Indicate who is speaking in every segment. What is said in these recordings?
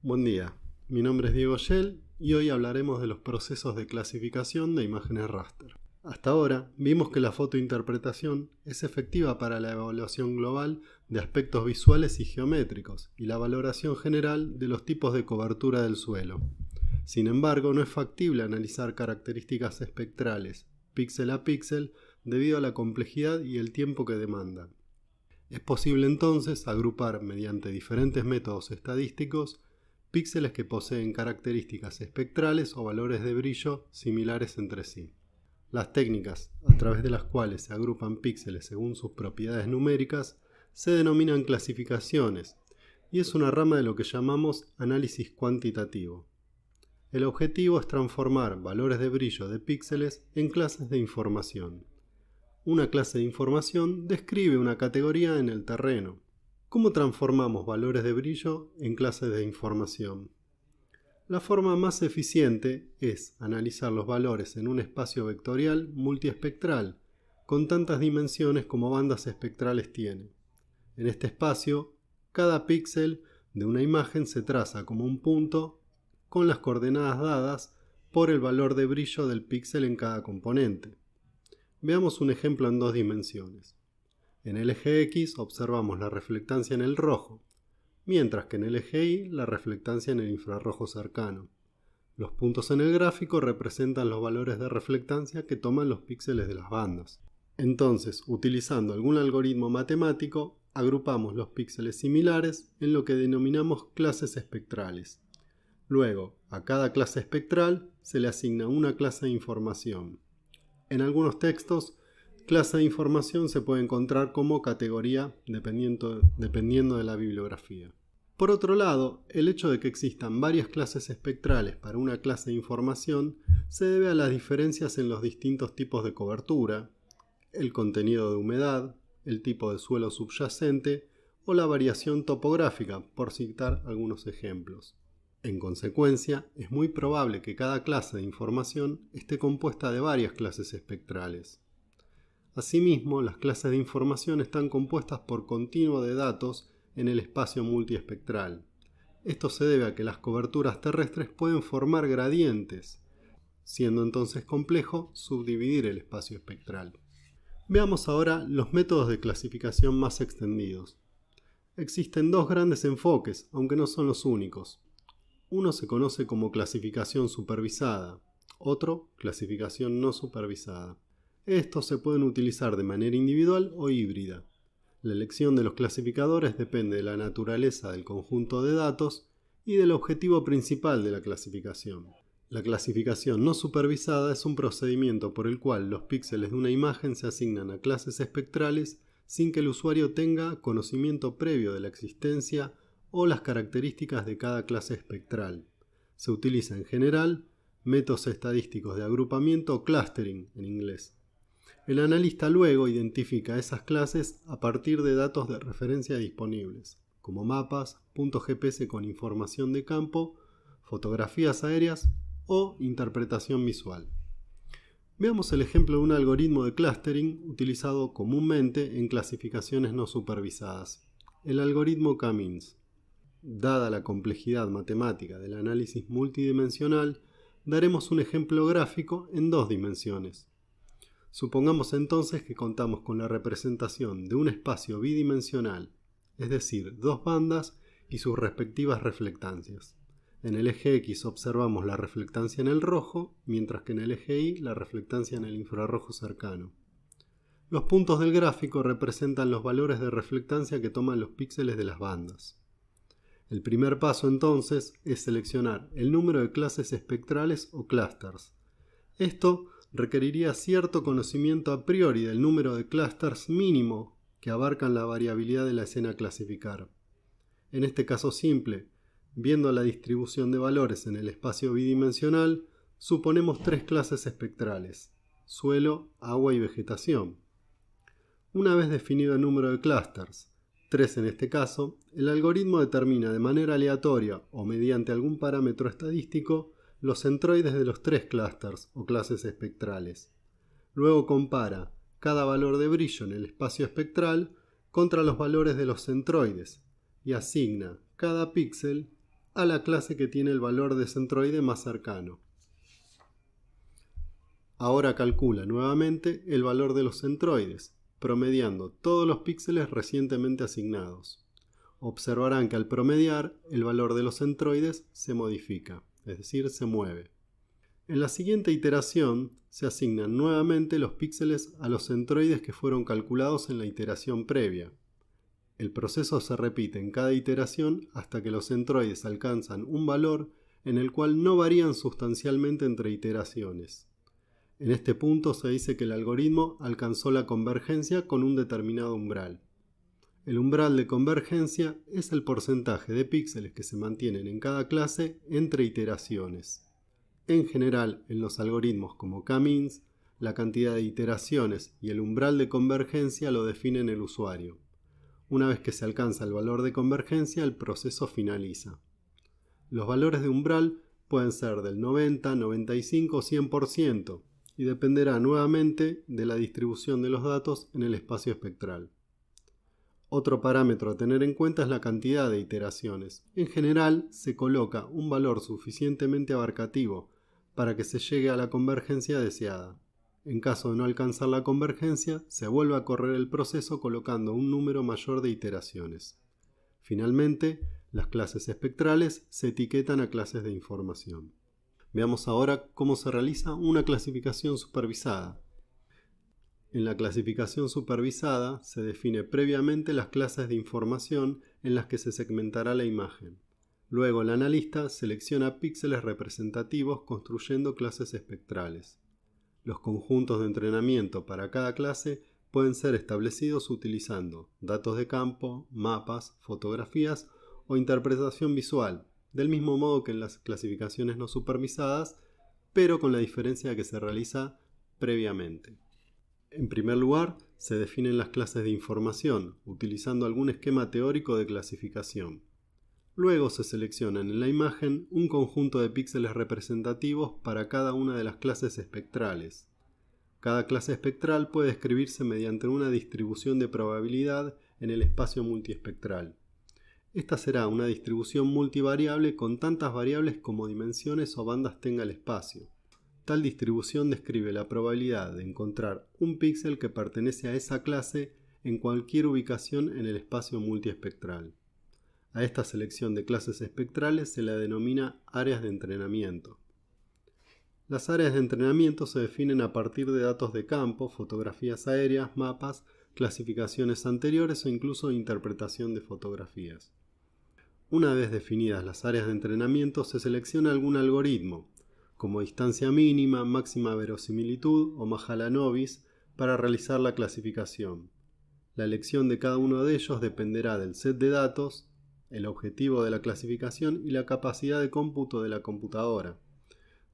Speaker 1: Buen día, mi nombre es Diego Shell y hoy hablaremos de los procesos de clasificación de imágenes raster. Hasta ahora vimos que la fotointerpretación es efectiva para la evaluación global de aspectos visuales y geométricos y la valoración general de los tipos de cobertura del suelo. Sin embargo, no es factible analizar características espectrales píxel a píxel debido a la complejidad y el tiempo que demanda. Es posible entonces agrupar mediante diferentes métodos estadísticos píxeles que poseen características espectrales o valores de brillo similares entre sí. Las técnicas a través de las cuales se agrupan píxeles según sus propiedades numéricas se denominan clasificaciones y es una rama de lo que llamamos análisis cuantitativo. El objetivo es transformar valores de brillo de píxeles en clases de información. Una clase de información describe una categoría en el terreno. ¿Cómo transformamos valores de brillo en clases de información? La forma más eficiente es analizar los valores en un espacio vectorial multiespectral, con tantas dimensiones como bandas espectrales tiene. En este espacio, cada píxel de una imagen se traza como un punto con las coordenadas dadas por el valor de brillo del píxel en cada componente. Veamos un ejemplo en dos dimensiones. En el eje X observamos la reflectancia en el rojo, mientras que en el eje Y la reflectancia en el infrarrojo cercano. Los puntos en el gráfico representan los valores de reflectancia que toman los píxeles de las bandas. Entonces, utilizando algún algoritmo matemático, agrupamos los píxeles similares en lo que denominamos clases espectrales. Luego, a cada clase espectral se le asigna una clase de información. En algunos textos, clase de información se puede encontrar como categoría dependiendo de la bibliografía. Por otro lado, el hecho de que existan varias clases espectrales para una clase de información se debe a las diferencias en los distintos tipos de cobertura, el contenido de humedad, el tipo de suelo subyacente o la variación topográfica, por citar algunos ejemplos. En consecuencia, es muy probable que cada clase de información esté compuesta de varias clases espectrales. Asimismo, las clases de información están compuestas por continuo de datos en el espacio multiespectral. Esto se debe a que las coberturas terrestres pueden formar gradientes, siendo entonces complejo subdividir el espacio espectral. Veamos ahora los métodos de clasificación más extendidos. Existen dos grandes enfoques, aunque no son los únicos. Uno se conoce como clasificación supervisada, otro clasificación no supervisada. Estos se pueden utilizar de manera individual o híbrida. La elección de los clasificadores depende de la naturaleza del conjunto de datos y del objetivo principal de la clasificación. La clasificación no supervisada es un procedimiento por el cual los píxeles de una imagen se asignan a clases espectrales sin que el usuario tenga conocimiento previo de la existencia o las características de cada clase espectral. Se utiliza en general métodos estadísticos de agrupamiento o clustering en inglés. El analista luego identifica esas clases a partir de datos de referencia disponibles, como mapas, puntos GPS con información de campo, fotografías aéreas o interpretación visual. Veamos el ejemplo de un algoritmo de clustering utilizado comúnmente en clasificaciones no supervisadas, el algoritmo K-means. Dada la complejidad matemática del análisis multidimensional, daremos un ejemplo gráfico en dos dimensiones. Supongamos entonces que contamos con la representación de un espacio bidimensional, es decir, dos bandas y sus respectivas reflectancias. En el eje X observamos la reflectancia en el rojo, mientras que en el eje Y la reflectancia en el infrarrojo cercano. Los puntos del gráfico representan los valores de reflectancia que toman los píxeles de las bandas. El primer paso entonces es seleccionar el número de clases espectrales o clusters. Esto requeriría cierto conocimiento a priori del número de clusters mínimo que abarcan la variabilidad de la escena a clasificar. En este caso simple, viendo la distribución de valores en el espacio bidimensional, suponemos tres clases espectrales: suelo, agua y vegetación. Una vez definido el número de clusters, 3 en este caso, el algoritmo determina de manera aleatoria o mediante algún parámetro estadístico los centroides de los tres clusters o clases espectrales. Luego compara cada valor de brillo en el espacio espectral contra los valores de los centroides y asigna cada píxel a la clase que tiene el valor de centroide más cercano. Ahora calcula nuevamente el valor de los centroides, promediando todos los píxeles recientemente asignados. Observarán que al promediar, el valor de los centroides se modifica, es decir, se mueve. En la siguiente iteración se asignan nuevamente los píxeles a los centroides que fueron calculados en la iteración previa. El proceso se repite en cada iteración hasta que los centroides alcanzan un valor en el cual no varían sustancialmente entre iteraciones. En este punto se dice que el algoritmo alcanzó la convergencia con un determinado umbral. El umbral de convergencia es el porcentaje de píxeles que se mantienen en cada clase entre iteraciones. En general, en los algoritmos como K-means, la cantidad de iteraciones y el umbral de convergencia lo definen el usuario. Una vez que se alcanza el valor de convergencia, el proceso finaliza. Los valores de umbral pueden ser del 90, 95 o 100% y dependerá nuevamente de la distribución de los datos en el espacio espectral. Otro parámetro a tener en cuenta es la cantidad de iteraciones. En general, se coloca un valor suficientemente abarcativo para que se llegue a la convergencia deseada. En caso de no alcanzar la convergencia, se vuelve a correr el proceso colocando un número mayor de iteraciones. Finalmente, las clases espectrales se etiquetan a clases de información. Veamos ahora cómo se realiza una clasificación supervisada. En la clasificación supervisada se define previamente las clases de información en las que se segmentará la imagen. Luego el analista selecciona píxeles representativos construyendo clases espectrales. Los conjuntos de entrenamiento para cada clase pueden ser establecidos utilizando datos de campo, mapas, fotografías o interpretación visual, del mismo modo que en las clasificaciones no supervisadas, pero con la diferencia de que se realiza previamente. En primer lugar, se definen las clases de información, utilizando algún esquema teórico de clasificación. Luego se seleccionan en la imagen un conjunto de píxeles representativos para cada una de las clases espectrales. Cada clase espectral puede describirse mediante una distribución de probabilidad en el espacio multiespectral. Esta será una distribución multivariable con tantas variables como dimensiones o bandas tenga el espacio. Tal distribución describe la probabilidad de encontrar un píxel que pertenece a esa clase en cualquier ubicación en el espacio multiespectral. A esta selección de clases espectrales se la denomina áreas de entrenamiento. Las áreas de entrenamiento se definen a partir de datos de campo, fotografías aéreas, mapas, clasificaciones anteriores o incluso interpretación de fotografías. Una vez definidas las áreas de entrenamiento, se selecciona algún algoritmo, como distancia mínima, máxima verosimilitud o Mahalanobis, para realizar la clasificación. La elección de cada uno de ellos dependerá del set de datos, el objetivo de la clasificación y la capacidad de cómputo de la computadora.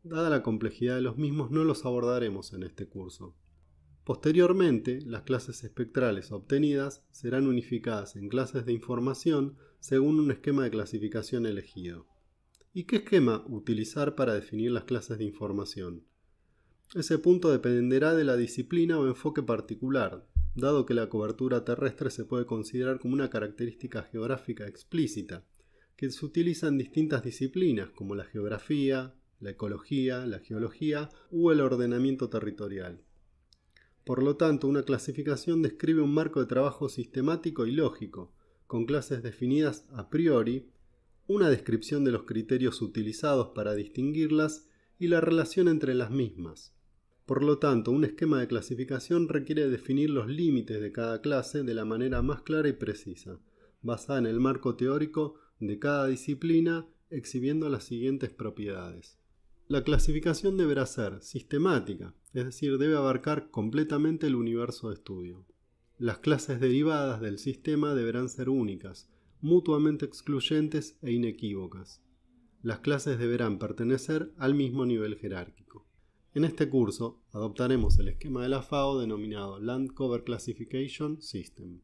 Speaker 1: Dada la complejidad de los mismos, no los abordaremos en este curso. Posteriormente, las clases espectrales obtenidas serán unificadas en clases de información según un esquema de clasificación elegido. ¿Y qué esquema utilizar para definir las clases de información? Ese punto dependerá de la disciplina o enfoque particular, dado que la cobertura terrestre se puede considerar como una característica geográfica explícita, que se utiliza en distintas disciplinas como la geografía, la ecología, la geología o el ordenamiento territorial. Por lo tanto, una clasificación describe un marco de trabajo sistemático y lógico, con clases definidas a priori, una descripción de los criterios utilizados para distinguirlas y la relación entre las mismas. Por lo tanto, un esquema de clasificación requiere definir los límites de cada clase de la manera más clara y precisa, basada en el marco teórico de cada disciplina, exhibiendo las siguientes propiedades. La clasificación deberá ser sistemática, es decir, debe abarcar completamente el universo de estudio. Las clases derivadas del sistema deberán ser únicas, mutuamente excluyentes e inequívocas. Las clases deberán pertenecer al mismo nivel jerárquico. En este curso adoptaremos el esquema de la FAO denominado Land Cover Classification System.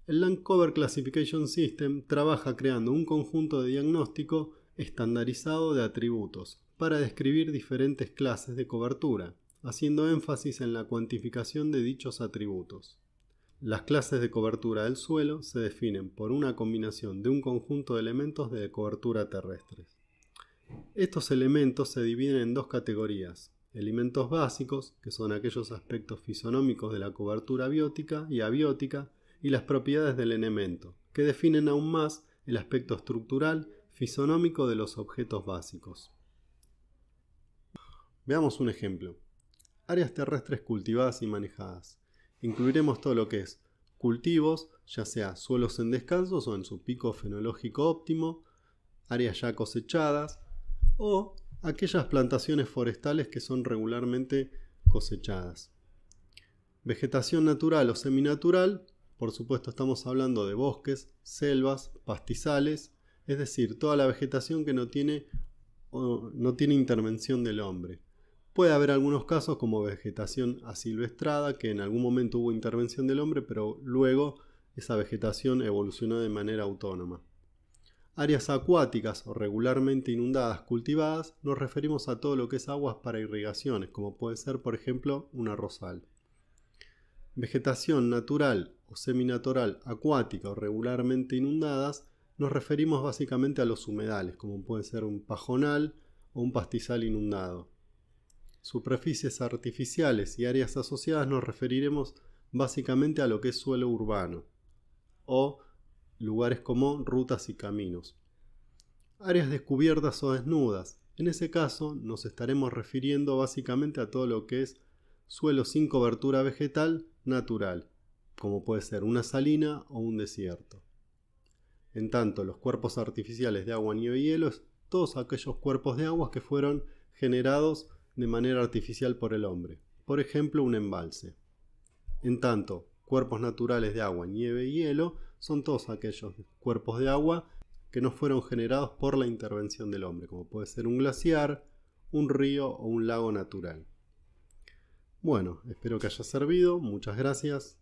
Speaker 1: El Land Cover Classification System trabaja creando un conjunto de diagnóstico estandarizado de atributos para describir diferentes clases de cobertura, haciendo énfasis en la cuantificación de dichos atributos. Las clases de cobertura del suelo se definen por una combinación de un conjunto de elementos de cobertura terrestres. Estos elementos se dividen en dos categorías: elementos básicos, que son aquellos aspectos fisonómicos de la cobertura biótica y abiótica, y las propiedades del elemento, que definen aún más el aspecto estructural fisonómico de los objetos básicos. Veamos un ejemplo. Áreas terrestres cultivadas y manejadas. Incluiremos todo lo que es cultivos, ya sea suelos en descansos o en su pico fenológico óptimo, áreas ya cosechadas o aquellas plantaciones forestales que son regularmente cosechadas. Vegetación natural o seminatural, por supuesto estamos hablando de bosques, selvas, pastizales, es decir, toda la vegetación que no tiene intervención del hombre. Puede haber algunos casos como vegetación asilvestrada, que en algún momento hubo intervención del hombre, pero luego esa vegetación evolucionó de manera autónoma. Áreas acuáticas o regularmente inundadas cultivadas, nos referimos a todo lo que es aguas para irrigaciones, como puede ser por ejemplo un arrozal. Vegetación natural o seminatural acuática o regularmente inundadas, nos referimos básicamente a los humedales, como puede ser un pajonal o un pastizal inundado. Superficies artificiales y áreas asociadas nos referiremos básicamente a lo que es suelo urbano o lugares como rutas y caminos. Áreas descubiertas o desnudas. En ese caso nos estaremos refiriendo básicamente a todo lo que es suelo sin cobertura vegetal natural, como puede ser una salina o un desierto. En tanto, los cuerpos artificiales de agua, nieve y hielo, todos aquellos cuerpos de agua que fueron generados de manera artificial por el hombre, por ejemplo un embalse. En tanto, cuerpos naturales de agua, nieve y hielo son todos aquellos cuerpos de agua que no fueron generados por la intervención del hombre, como puede ser un glaciar, un río o un lago natural. Bueno, espero que haya servido, muchas gracias.